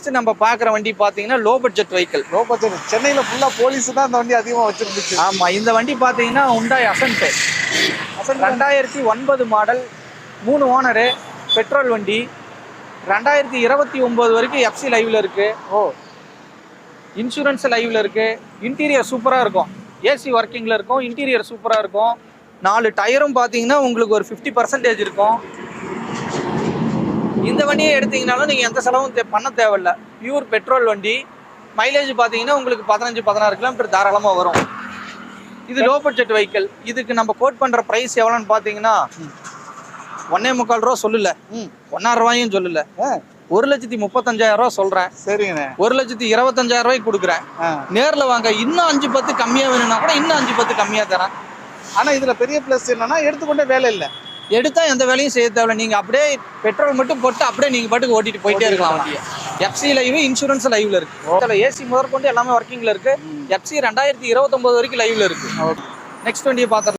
Next நம்ம பார்க்குற வண்டி பார்த்தீங்கன்னா low budget vehicle. Low budget சென்னையில் ஃபுல்லாக போலீஸ் தான் அந்த வண்டி அதிகமாக வச்சிருந்துச்சு. ஆமாம், இந்த வண்டி பார்த்தீங்கன்னா ஹுண்டாய் அசன்ட் 2009 மாடல், 3 ஓனரு, பெட்ரோல் வண்டி. 2029 வரைக்கும் எஃப்சி லைவ்ல இருக்கு. ஓ, இன்சூரன்ஸ் லைவ்ல இருக்கு. இன்டீரியர் சூப்பராக இருக்கும். ஏசி ஒர்க்கிங்கில் இருக்கும். இன்டீரியர் சூப்பராக இருக்கும். 4 டயரும் பார்த்தீங்கன்னா உங்களுக்கு ஒரு 50% இருக்கும். இந்த வண்டியை எடுத்தீங்கனாலும் நீங்கள் எந்த செலவும் பண்ண தேவையில்ல. பியூர் பெட்ரோல் வண்டி. மைலேஜ் பார்த்தீங்கன்னா உங்களுக்கு 15-16 கிலோமீட்டர் தாராளமாக வரும். இது லோ பட்ஜெட் வெஹிக்கிள். இதுக்கு நம்ம கோட் பண்ணுற ப்ரைஸ் எவ்வளோன்னு பார்த்தீங்கன்னா 1.25 ரூபா சொல்லல, 1.5 ரூபாயும் சொல்லல, 1,35,000 ரூபா சொல்றேன். சரிங்க. 1,25,000 ரூபாய்க்கு கொடுக்குறேன். நேர்ல வாங்க. இன்னும் 5-10 கம்மியா வேணும்னா கூட இன்னும் 5-10 கம்மியா தரேன். ஆனா இதுல பெரிய பிளஸ் என்னன்னா எடுத்துக்கொண்டே வேலை இல்லை. எடுத்தா எந்த வேலையும் செய்ய தேவையில்ல. நீங்க அப்படியே பெட்ரோல் மட்டும் போட்டு அப்படியே நீங்க பாட்டுக்கு ஓட்டிட்டு போயிட்டே இருக்கலாம் வண்டியை. எஃப்சி லைவ், இன்சூரன்ஸ் லைவ்ல இருக்கு. ஏசி முதற்கொண்டு எல்லாமே ஒர்க்கிங்ல இருக்கு. எஃப்சி 2029 வரைக்கும் லைவ்ல இருக்கு. நெக்ஸ்ட் வண்டியை பார்த்து